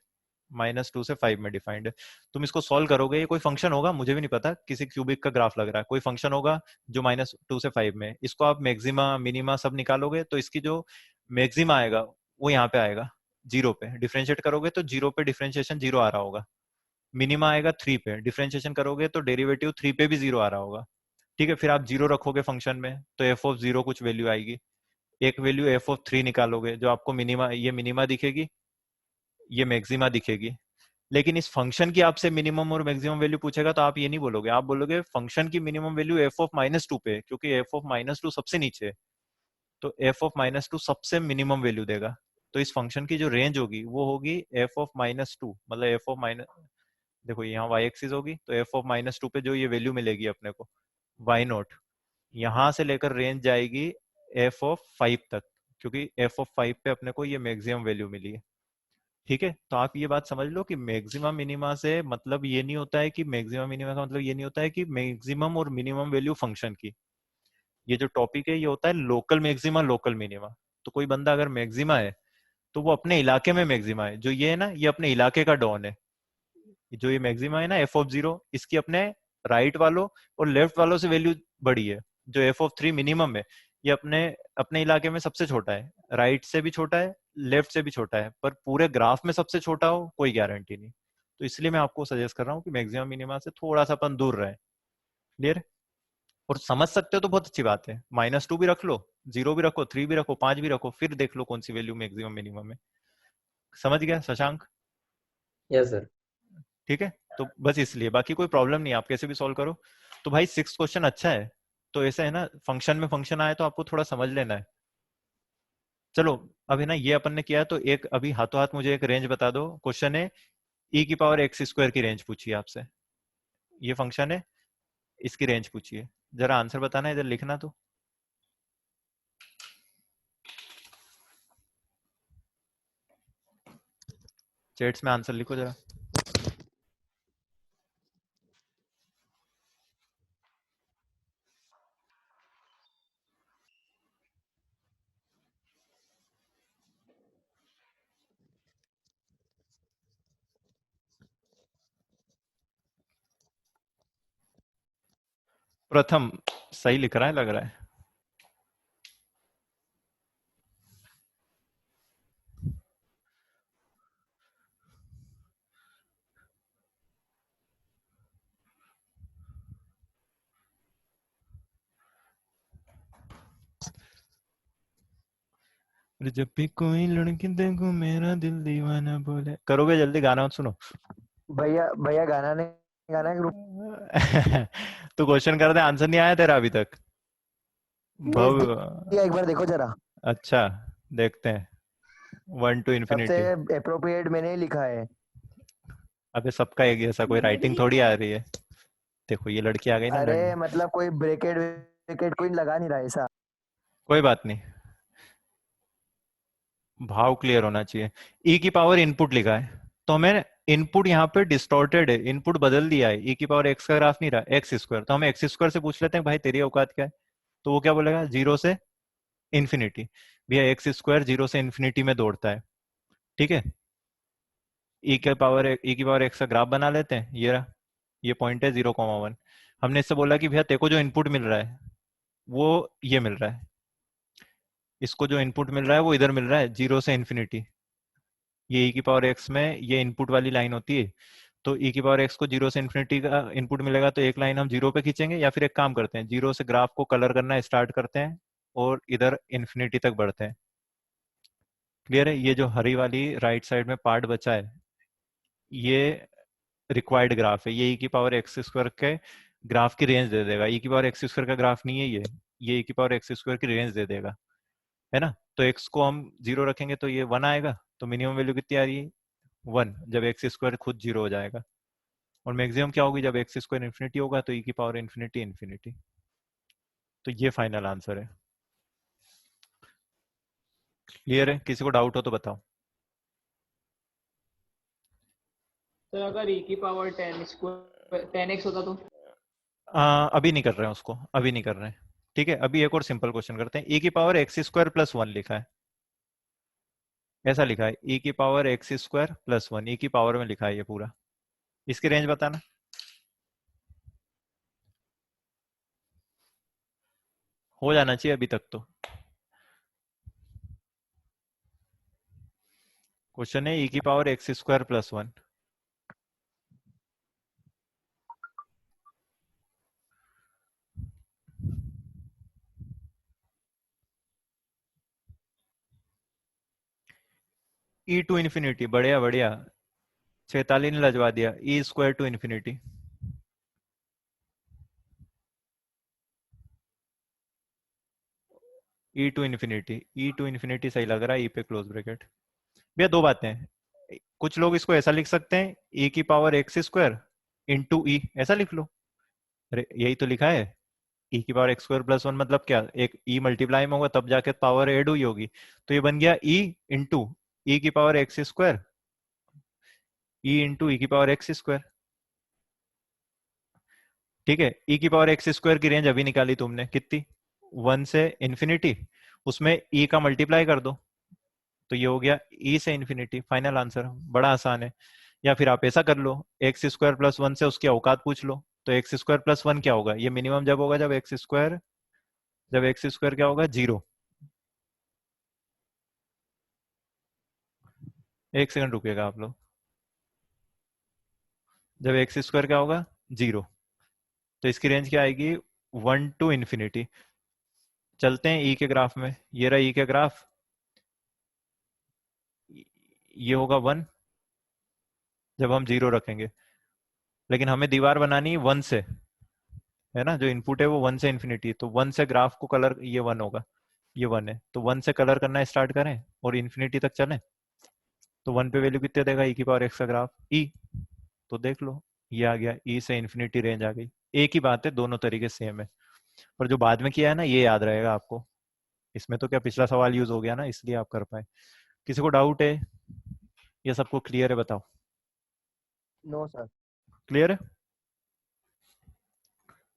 -2 से 5 में डिफाइंड है। तुम इसको सॉल्व करोगे, ये कोई फंक्शन होगा, मुझे भी नहीं पता, किसी क्यूबिक का ग्राफ लग रहा है, कोई फंक्शन होगा जो -2 से 5 में। इसको आप मैक्सिमा मिनिमा सब निकालोगे तो इसकी जो मैक्सिमा आएगा वो यहाँ पे आएगा 0 पे। डिफरेंशिएट करोगे तो 0 पे डिफरेंशिएशन 0 आ रहा होगा। मिनिमा आएगा 3 पे, डिफरेंशिएशन करोगे तो डेरिवेटिव 3 पे भी 0 आ रहा होगा। ठीक है, फिर आप 0 रखोगे फंक्शन में तो एफ ऑफ 0 कुछ वैल्यू आएगी। एक वैल्यू एफ ऑफ 3 निकालोगे जो आपको मिनिमा, ये मिनिमा दिखेगी, ये मैक्सिमा दिखेगी। लेकिन इस फंक्शन की आपसे मिनिमम और मैक्सिमम वैल्यू पूछेगा तो आप ये नहीं बोलोगे, आप बोलोगे फंक्शन की मिनिमम वैल्यू एफ ऑफ -2 पे है, क्योंकि एफ ऑफ -2 सबसे नीचे है, तो एफ ऑफ -2 सबसे मिनिमम वैल्यू देगा। तो इस फंक्शन की जो रेंज होगी वो होगी एफ ऑफ -2, मतलब एफ ऑफ माइनस, देखो यहाँ वाई एक्सिस होगी, तो एफ ऑफ -2 पे जो ये वैल्यू मिलेगी अपने को वाई नॉट, यहाँ से लेकर रेंज जाएगी एफ ऑफ 5 तक, क्योंकि एफ ऑफ 5 पे अपने को ये मैक्सिमम वैल्यू मिली है। ठीक है, तो आप ये बात समझ लो कि मैक्सिमम मिनिमा से मतलब ये नहीं होता है कि मैक्सिमम मिनिमा का मतलब ये नहीं होता है कि मैक्सिमम और मिनिमम वैल्यू फंक्शन की। ये जो टॉपिक है ये होता है लोकल मैक्सिमा लोकल मिनिमा। तो कोई बंदा अगर मैक्सिमा है तो वो अपने इलाके में मैक्सिमा है। जो ये है ना, ये अपने इलाके का डॉन है। जो ये मैक्सिमा है ना एफ ऑफ 0, इसकी अपने राइट वालों और लेफ्ट वालों से वैल्यू बड़ी है। जो एफ ऑफ 3 मिनिमम है, ये अपने अपने इलाके में सबसे छोटा है, राइट से भी छोटा है, लेफ्ट से भी छोटा है, पर पूरे ग्राफ में सबसे छोटा हो कोई गारंटी नहीं। तो इसलिए मैं आपको सजेस्ट कर रहा हूँ कि मैक्सिमम मिनिमा से थोड़ा सा अपन दूर रहे। क्लियर? और समझ सकते हो तो बहुत अच्छी बात है। -2 भी रख लो, 0 भी रखो, 3 भी रखो, 5 भी रखो, फिर देख लो कौन सी वैल्यू मैक्सिमम मिनिमम है। समझ गया शशांक? Yes sir. ठीक है, तो बस इसलिए, बाकी कोई प्रॉब्लम नहीं, आप कैसे भी सॉल्व करो। तो भाई 6 क्वेश्चन अच्छा है। तो ऐसा है ना, फंक्शन में फंक्शन आए तो आपको थोड़ा समझ लेना है। चलो, अभी ना ये अपन ने किया है, तो एक अभी हाथों हाथ मुझे एक रेंज बता दो। क्वेश्चन है e की पावर x स्क्वायर की रेंज पूछी है आपसे। ये फंक्शन है, इसकी रेंज पूछी है। जरा आंसर बताना, इधर लिखना। तो चैट्स में आंसर लिखो जरा। प्रथम सही लिख रहा है लग रहा है। अरे जब भी कोई लड़की देखो मेरा दिल दीवाना बोले। करोगे जल्दी, गाना सुनो। भैया भैया गाना नहीं गाना है ग्रुप तो क्वेश्चन कर दे, आंसर नहीं आया तेरा अभी तक? भेज भव, दिया, एक बार देखो जरा। अच्छा देखते हैं। 1 to सबसे infinity। अप्रोप्रिएट मैंने ही लिखा है। अबे सबका एक जैसा, कोई राइटिंग थोड़ी आ रही है। देखो ये लड़की आ गई ना अरे लड़ने। मतलब कोई ब्रेकेट ब्रेकेट कोई लगा नहीं रहा है ऐसा। कोई बात नहीं, भाव क्लियर होना चाहिए। e की पावर इनपुट लिखा है, तो हमें इनपुट यहाँ पे डिस्टॉर्टेड है, इनपुट बदल दिया है। e की पावर x का ग्राफ नहीं रहा, x स्क्वायर। तो हम x स्क्वायर से पूछ लेते हैं भाई तेरी औकात क्या है। तो वो क्या बोलेगा, 0 से इन्फिनिटी। भैया एक्स स्क्वायर 0 से इन्फिनिटी में दौड़ता है। ठीक है, e की पावर x का ग्राफ बना लेते हैं। ये रहा, ये पॉइंट है 0,1। हमने इससे बोला कि भैया तेरे को जो इनपुट मिल रहा है वो ये मिल रहा है, इसको जो इनपुट मिल रहा है वो इधर मिल रहा है 0 से इन्फिनिटी। ये e की पावर x में ये इनपुट वाली लाइन होती है। तो e की पावर x को 0 से इन्फिनिटी का इनपुट मिलेगा, तो एक लाइन हम 0 पे खींचेंगे, या फिर एक काम करते हैं 0 से ग्राफ को कलर करना स्टार्ट करते हैं और इधर इन्फिनिटी तक बढ़ते हैं। क्लियर है? ये जो हरी वाली राइट साइड में पार्ट बचा है, ये रिक्वायर्ड ग्राफ है। ये e की पावर एक्स स्क्वायर के ग्राफ की रेंज दे देगा। e की पावर एक्स स्क्वायर का ग्राफ नहीं है ये e की पावर एक्स स्क्वायर की रेंज दे देगा, है ना। तो x को हम 0 रखेंगे तो ये 1 आएगा। तो मिनिमम वैल्यू कितनी आ रही है, 1, जब एक्स स्क्वायर खुद 0 हो जाएगा। और मैक्सिमम क्या होगी, जब एक्स स्क्वायर इन्फिनिटी होगा तो e की पावर इन्फिनिटी इन्फिनिटी। तो ये फाइनल आंसर है। क्लियर है? किसी को डाउट हो तो बताओ। सर अगर e की पावर 10x होता तो? अभी नहीं कर रहे हैं उसको, अभी नहीं कर रहे हैं। ठीक है, अभी एक और सिंपल क्वेश्चन करते हैं। e की पावर एक्स स्क्वायर प्लस 1 लिखा है, ऐसा लिखा है e की power x square plus 1, e की पावर में लिखा है ये पूरा। इसकी रेंज बताना। हो जाना चाहिए अभी तक तो। क्वेश्चन है e की power x square plus 1। e to infinity, बढ़िया बढ़िया, 46 ने लजवा दिया। e square to infinity, e to infinity सही लग रहा है, ई पे क्लोज ब्रैकेट। भैया दो बातें हैं, कुछ लोग इसको ऐसा लिख सकते हैं e की पावर एक्स स्क्वायर इंटू ई, ऐसा लिख लो। अरे यही तो लिखा है, e की पावर एक्स स्क्वायर प्लस 1 मतलब क्या, एक e मल्टीप्लाई में होगा तब जाके पावर ऐड हुई होगी। तो ये बन गया e इंटू ई की power x square, E into E की पावर एक्स स्क्वायर। ठीक है, e की पावर एक्स स्क्वायर की रेंज अभी निकाली तुमने कितनी, 1 से इन्फिनिटी, उसमें e का मल्टीप्लाई कर दो, तो ये हो गया e से इन्फिनिटी, फाइनल आंसर, बड़ा आसान है। या फिर आप ऐसा कर लो, एक्स स्क्वायर प्लस वन से उसकी औकात पूछ लो। तो एक्स स्क्वायर प्लस वन क्या होगा, ये मिनिमम जब होगा जब एक्स स्क्वायर क्या होगा, 0। एक सेकंड रुकिएगा आप लोग। जब एक्स स्क्वायर क्या होगा, 0, तो इसकी रेंज क्या आएगी, 1 टू इन्फिनिटी। चलते हैं ई के ग्राफ में, ये रहा ई के ग्राफ, ये होगा 1 जब हम 0 रखेंगे। लेकिन हमें दीवार बनानी है 1 से, है ना, जो इनपुट है वो 1 से इन्फिनिटी, तो 1 से ग्राफ को कलर, ये 1 होगा, ये 1 है, तो 1 से कलर करना स्टार्ट करें और इन्फिनिटी तक चलें। तो 1 पे वैल्यू कितने देगा ई की पावर एक्स का ग्राफ, ई। तो देख लो, ये आ गया, ई से इन्फिनिटी रेंज आ गई। एक ही बात है, दोनों तरीके सेम है, पर जो बाद में किया है ना, ये याद रहेगा आपको। इसमें तो क्या पिछला सवाल यूज हो गया ना, इसलिए आप कर पाए। किसी को डाउट है, ये सबको क्लियर है, बताओ। No sir. क्लियर है,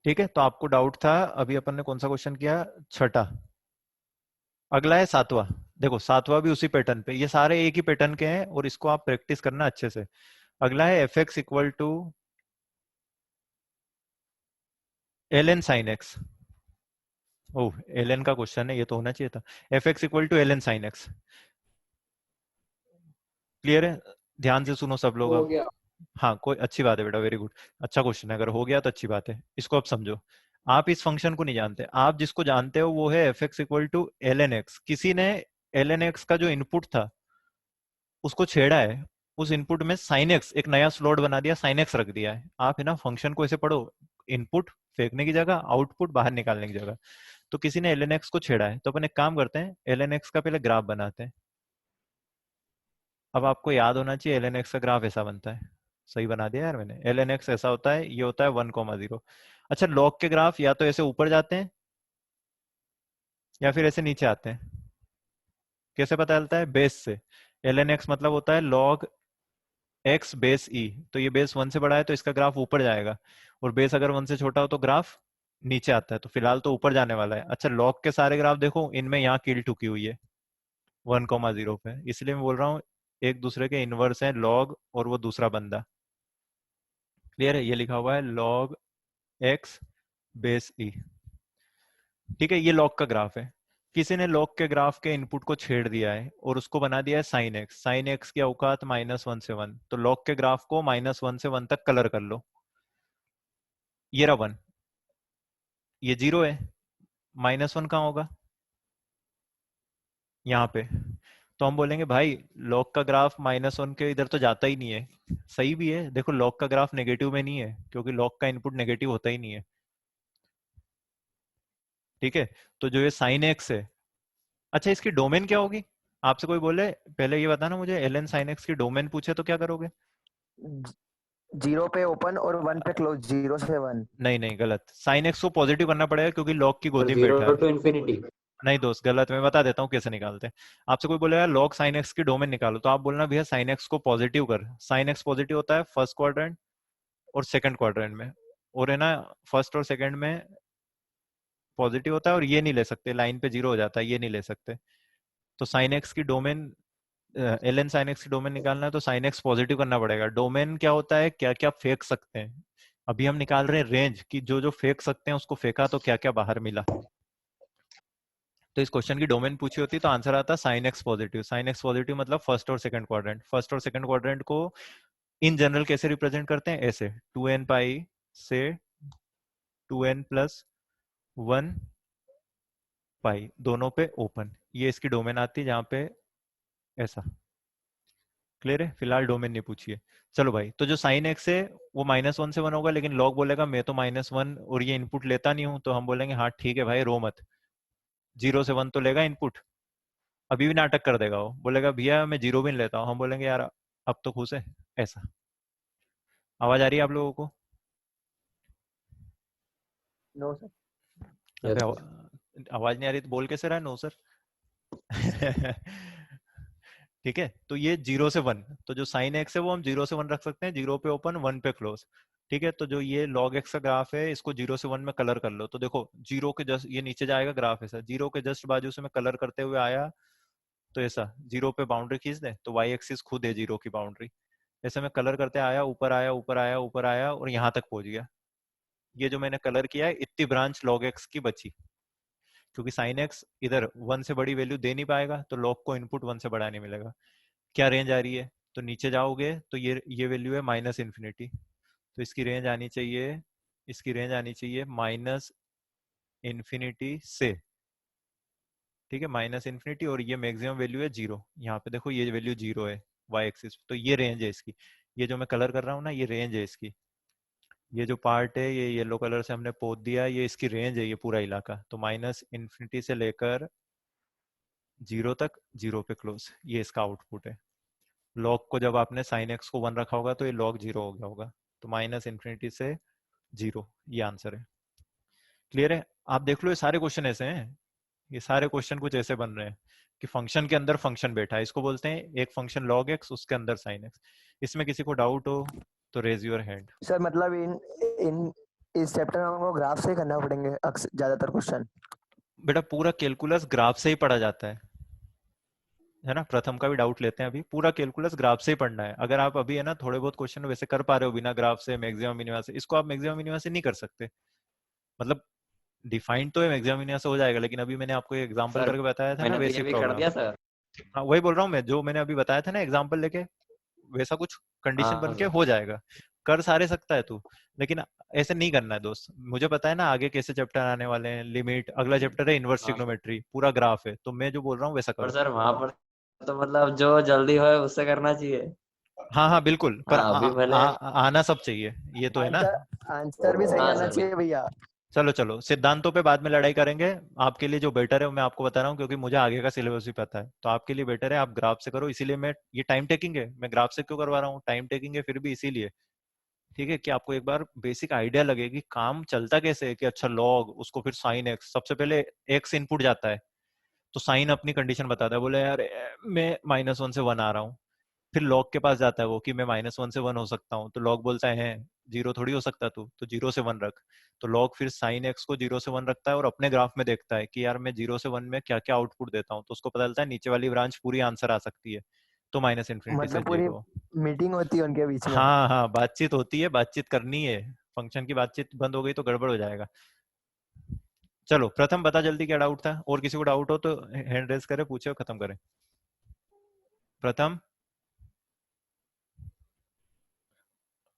ठीक है। तो आपको डाउट था, अभी अपन ने कौन सा क्वेश्चन किया, छठा। अगला है सातवां। देखो सातवां भी उसी पैटर्न पे, ये सारे एक ही पैटर्न के हैं और इसको आप प्रैक्टिस करना अच्छे से। अगला है f x equal to l n sine x. Oh, l n का क्वेश्चन है, ये तो होना चाहिए था। F x equal to l n sine x. Clear है, ध्यान से सुनो सब लोग हो अब। गया। हाँ, कोई अच्छी बात है बेटा, वेरी गुड, अच्छा क्वेश्चन है, अगर हो गया तो अच्छी बात है। इसको अब समझो, आप इस फंक्शन को नहीं जानते, आप जिसको जानते हो वो है f x equal to l n x. किसी ने एल एन एक्स का जो इनपुट था उसको छेड़ा है, उस इनपुट में साइन एक्स एक नया स्लॉट बना दिया, साइन एक्स रख दिया है। आप है ना फंक्शन को ऐसे पढ़ो, इनपुट फेंकने की जगह, आउटपुट बाहर निकालने की जगह। तो किसी ने एल एन एक्स को छेड़ा है, तो अपन एक काम करते हैं, एल एन एक्स का पहले ग्राफ बनाते हैं। अब आपको याद होना चाहिए एल एन एक्स का ग्राफ ऐसा बनता है। सही बना दिया यार मैंने, एल एन एक्स ऐसा होता है, ये होता है 1,0। अच्छा, लॉग के ग्राफ या तो ऐसे ऊपर जाते हैं या फिर ऐसे नीचे आते हैं। कैसे पता चलता है, बेस से। एल एन एक्स मतलब होता है लॉग एक्स बेस ई, तो ये बेस 1 से बड़ा है तो इसका ग्राफ ऊपर जाएगा, और बेस अगर 1 से छोटा हो तो ग्राफ नीचे आता है, तो फिलहाल तो ऊपर जाने वाला है। अच्छा, लॉग के सारे ग्राफ देखो, इनमें यहाँ कील ठुकी हुई है 1,0 पे, इसलिए मैं बोल रहा हूँ एक दूसरे के इनवर्स हैं लॉग और वो दूसरा बंदा। क्लियर है, ये लिखा हुआ है लॉग एक्स बेस ई। ठीक है, ये लॉग का ग्राफ है। किसी ने लॉग के ग्राफ के इनपुट को छेड़ दिया है और उसको बना दिया है साइन एक्स। साइन एक्स की औकात -1 से 1, तो लॉग के ग्राफ को -1 से 1 तक कलर कर लो। ये रहा 1, ये 0 है, -1 कहाँ होगा, यहाँ पे। तो हम बोलेंगे भाई लॉग का ग्राफ -1 के इधर तो जाता ही नहीं है। सही भी है, देखो लॉग का ग्राफ नेगेटिव में नहीं है, क्योंकि लॉग का इनपुट नेगेटिव होता ही नहीं है। ठीक है, तो जो ये साइन एक्स है, अच्छा इसकी डोमेन क्या होगी, आपसे कोई बोले पहले ये बताना मुझे, एल एन साइन एक्स की डोमेन पूछे तो क्या करोगे। 0 पे ओपन और 1 पे क्लोज, 0 से 1। नहीं नहीं, गलत, साइन एक्स को पॉजिटिव करना पड़ेगा क्योंकि लॉग की और गोदी में बैठा 0 है। To infinity. नहीं दोस्त, गलत, मैं बता देता हूँ कैसे निकालते हैं। आपसे कोई बोलेगा लॉग साइन एक्स की डोमेन निकालो, तो आप बोलना भैया साइन एक्स को पॉजिटिव कर। साइन एक्स पॉजिटिव होता है फर्स्ट क्वाड्रेंट और सेकंड क्वाड्रेंट में, और है ना फर्स्ट और सेकंड में पॉजिटिव होता है, और ये नहीं ले सकते, लाइन पे 0 हो जाता है, ये नहीं ले सकते। तो साइन एक्स की domain, l n sine x की डोमेन निकालना है तो साइन एक्स पॉजिटिव करना पड़ेगा। डोमेन क्या होता है, क्या क्या फेंक सकते हैं। अभी हम निकाल रहे हैं रेंज की, जो जो फेंक सकते हैं उसको फेंका तो क्या क्या बाहर मिला। तो इस क्वेश्चन की डोमेन पूछी होती तो आंसर आता sine x positive. Sine x positive मतलब फर्स्ट और सेकंड क्वाड्रेंट। फर्स्ट और सेकंड क्वाड्रेंट को इन जनरल कैसे रिप्रेजेंट करते हैं, ऐसे 2n पाई से 2n+1 पाई, दोनों पे ओपन, ये इसकी डोमेन आती है जहां पे ऐसा। क्लियर है, फिलहाल डोमेन नहीं पूछिए। चलो भाई, तो जो साइन एक्स है वो -1 से 1 होगा, लेकिन लॉग बोलेगा मैं तो -1 और ये इनपुट लेता नहीं हूं, तो हम बोलेंगे हाँ ठीक है भाई, रो मत, 0 से 1 तो लेगा इनपुट। अभी भी नाटक कर देगा, वो बोलेगा भैया मैं 0 भी नहीं लेता हूँ, हम बोलेंगे यार अब तो खुश है। ऐसा, आवाज आ रही है आप लोगों को। No sir. अबे यस। आवाज नहीं आ रही तो बोल कैसे रहा है नो सर। ठीक है, तो ये 0 से 1, तो जो साइन एक्स है वो हम 0 से 1 रख सकते हैं, 0 पे ओपन 1 पे क्लोज। ठीक है, तो जो ये लॉग एक्स का ग्राफ है इसको 0 से 1 में कलर कर लो। तो देखो 0 के जस्ट, ये नीचे जाएगा ग्राफ ऐसा, 0 के जस्ट बाजू से मैं कलर करते हुए आया तो ऐसा 0 पे बाउंड्री खींच दे तो वाई एक्सिस खुद है 0 की बाउंड्री। ऐसे में कलर करते आया, ऊपर आया, ऊपर आया, ऊपर आया और यहाँ तक पहुंच गया। ये जो मैंने कलर किया है, इतनी ब्रांच log x की बची, क्योंकि sin x इधर 1 से बड़ी वैल्यू दे नहीं पाएगा, तो log को इनपुट 1 से बड़ा नहीं मिलेगा। क्या रेंज आ रही है? तो नीचे जाओगे तो ये वैल्यू है माइनस इन्फिनिटी, तो इसकी रेंज आनी चाहिए, इसकी रेंज आनी चाहिए माइनस इन्फिनिटी से, ठीक है, माइनस इन्फिनिटी, और ये मैक्सिमम वैल्यू है 0। यहाँ पे देखो ये वैल्यू 0 है वाई एक्सिस, तो ये रेंज है इसकी। ये जो मैं कलर कर रहा हूँ ना, ये रेंज है इसकी। ये जो पार्ट है ये येलो कलर से हमने पोत दिया, ये इसकी रेंज है, ये पूरा इलाका। तो माइनस इन्फिनिटी से लेकर 0 तक, 0 पे क्लोज, ये इसका आउटपुट है। लॉग को जब आपने साइन एक्स को 1 रखा होगा तो ये लॉग 0 हो गया होगा। तो माइनस इन्फिनिटी से 0, ये आंसर है। क्लियर है? आप देख लो ये सारे क्वेश्चन ऐसे हैं, ये सारे क्वेश्चन कुछ ऐसे बन रहे हैं कि फंक्शन के अंदर फंक्शन बैठा है, इसको बोलते हैं एक फंक्शन log x, उसके अंदर sin x। इसमें किसी को डाउट हो तो रेज योर हैंड। सर मतलब इन इन इस चैप्टर में हमको ग्राफ से ही करना पड़ेंगे ज्यादातर क्वेश्चन। बेटा पूरा कैलकुलस ग्राफ से ही पढ़ा जाता है ना? प्रथम का भी डाउट लेते हैं, अभी पूरा कैलकुलस ग्राफ से ही पढ़ना है। अगर आप अभी है ना थोड़े बहुत क्वेश्चन वैसे कर पा रहे हो बिना ग्राफ से, मैक्सिमम मिनिमम से, इसको आप मैक्सिमम मिनिमम से नहीं कर सकते। मतलब डिफाइंड तो है मैक्सिमम मिनिमम से हो जाएगा, लेकिन अभी मैंने आपको एग्जांपल सर करके बताया था ना, मैंने तो ये बेसिक भी कर प्रॉब्लम। दिया सर। हाँ वही बोल रहा हूँ मैं, जो मैंने अभी बताया था ना एग्जांपल लेके, वैसा कुछ कंडीशन हाँ बन के सर। हो जाएगा। कर सारे सकता है तू, लेकिन ऐसे नहीं करना है दोस्त। मुझे पता है ना आगे कैसे चैप्टर आने वाले हैं, लिमिट, अगला चैप्टर है इनवर्स हाँ सर। ट्रिग्नोमेट्री, पूरा ग्राफ है। तो मैं जो बोल रहा हूँ वैसा पर करो। सर वहां पर तो मतलब जो जल्दी हो उससे करना चाहिए। हाँ हाँ बिल्कुल, पर हाँ अभी मैंने आना सब चाहिए, ये तो है ना। आंसर आंसर भी सही हाँ आना सर चाहिए भैया। चलो चलो, सिद्धांतों पे बाद में लड़ाई करेंगे। आपके लिए जो बेटर है मैं आपको बता रहा हूँ, क्योंकि मुझे आगे का सिलेबस भी पता है। तो आपके लिए बेटर है आप ग्राफ से करो, इसीलिए मैं, ये टाइम टेकिंग है, मैं ग्राफ से क्यों करवा रहा हूँ, टाइम टेकिंग है फिर भी इसीलिए, ठीक है, कि आपको एक बार बेसिक आइडिया लगे कि काम चलता कैसे है। कि अच्छा लॉग, उसको फिर साइन एक्स, सबसे पहले एक्स इनपुट जाता है, तो साइन अपनी कंडीशन बताता है, बोले यार मैं -1 से 1 आ रहा हूँ। फिर लॉग के पास जाता है वो कि मैं -1 से 1 हो सकता हूँ, तो लॉग बोलता है 0 थोड़ी हो सकता तू, तो 0 से 1 रख। तो लॉग फिर साइन एक्स को 0 से 1 रखता है और अपने ग्राफ में देखता है कि यार मैं 0 से 1 में क्या क्या आउटपुट देता हूँ, तो उसको पता चलता है नीचे वाली ब्रांच पूरी आंसर आ सकती है, तो माइनस इन्फिनिटी से मतलब पूरी 0। मीटिंग होती है उनके बीच में। हाँ हाँ, बातचीत होती है, बातचीत करनी है। फंक्शन की बातचीत बंद हो गई तो गड़बड़ हो जाएगा। चलो प्रथम बता जल्दी क्या डाउट था, और किसी को डाउट हो तो हैंड रेज करे, पूछे और खत्म करें। प्रथम,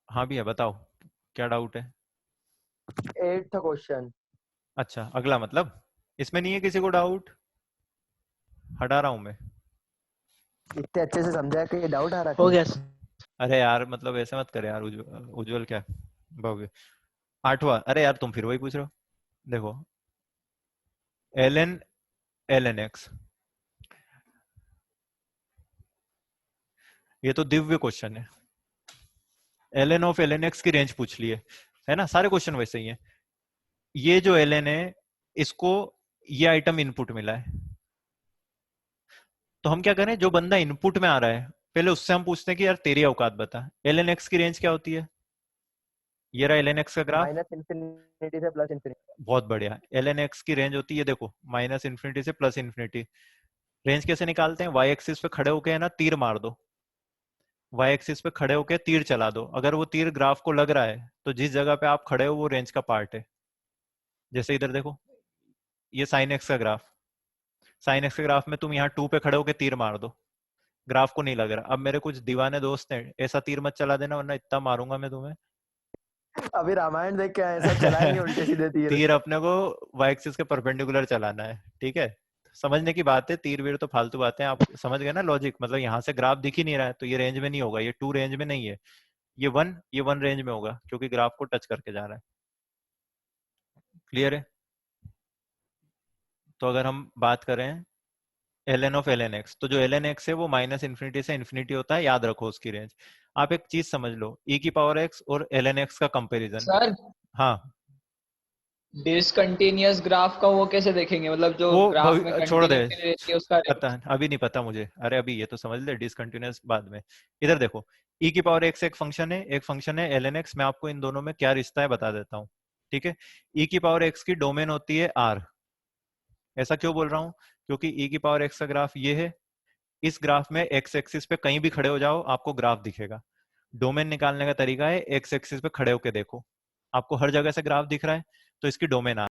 हाँ भैया बताओ क्या डाउट है। 8th question. अच्छा अगला, मतलब इसमें नहीं है किसी को डाउट, हटा रहा हूं मैं। इतने अच्छे से समझा कि डाउट आ रहा हो है। गया सर। अरे यार मतलब ऐसे मत करे यार, उज्जवल क्या भव्य। 8वां, अरे यार तुम फिर वही पूछ रहे हो। देखो ln x, ये तो दिव्य क्वेश्चन है। ln ऑफ ln x की रेंज पूछ ली है ना, सारे क्वेश्चन वैसे ही हैं। ये जो ln है, इसको ये आइटम इनपुट मिला है, तो हम क्या करें, जो बंदा इनपुट में आ रहा है पहले उससे हम पूछते हैं कि यार तेरी औकात बता, ln x की रेंज क्या होती है। ये रहा ln x का ग्राफ, माइनस इन्फिनिटी से प्लस इन्फिनिटी। बहुत बढ़िया। ln x की रेंज होती है, देखो माइनस इन्फिनिटी से प्लस इन्फिनिटी। रेंज कैसे निकालते हैं, वाई एक्सिस पे खड़े होके है ना तीर मार दो, वाई एक्सिस पे खड़े होके तीर चला दो, अगर वो तीर ग्राफ को लग रहा है तो जिस जगह पे आप खड़े हो वो रेंज का पार्ट है। जैसे इधर देखो, ये साइन एक्स का ग्राफ, साइन एक्स के ग्राफ में तुम यहाँ 2 पे खड़े होके तीर मार दो, ग्राफ को नहीं लग रहा। अब मेरे कुछ दीवाने दोस्त हैं, ऐसा तीर मत चला देना वरना इतना मारूंगा मैं तुम्हें। अभी रामायण देख के ऐसा चलाएंगे उल्टे सीधे तीर। तीर अपने को वाई एक्सिस के परपेंडिकुलर चलाना है, ठीक है। समझने की बात है, तीर वीर तो फालतू बातें, आप समझ गए ना लॉजिक। मतलब यहाँ से ग्राफ दिख ही नहीं रहा है तो ये रेंज में नहीं होगा, ये 2 रेंज में नहीं है, ये 1 रेंज में होगा क्योंकि ग्राफ को टच करके जा रहा है। क्लियर है? तो अगर हम बात करें ln ऑफ ln x, तो जो ln x है वो माइनस इन्फिनिटी से इन्फिनिटी होता है, याद रखो उसकी रेंज। आप एक चीज समझ लो, e की पावर x और ln x का कंपैरिजन। सर हाँ डिसकंटिन्यूअस ग्राफ का वो कैसे देखेंगे, मतलब जो वो ग्राफ में छोड़ दे, कंटिन्यूटी रहती है उसका पता अभी नहीं पता मुझे, अरे अभी ये तो समझ ले, डिसकंटिन्यूअस बाद में। इधर देखो, e की पावर x एक फंक्शन है, एक फंक्शन है ln x। मैं आपको इन दोनों में क्या रिश्ता है बता देता हूँ, ठीक है। e की पावर x की डोमेन होती है r। ऐसा क्यों बोल रहा हूँ, क्योंकि e की पावर x का ग्राफ ये है, इस ग्राफ में एक्स एक्सिस पे कहीं भी खड़े हो जाओ आपको ग्राफ दिखेगा। डोमेन निकालने का तरीका है एक्स एक्सिस पे खड़े होके देखो, आपको हर जगह से ग्राफ दिख रहा है तो इसकी डोमेन आ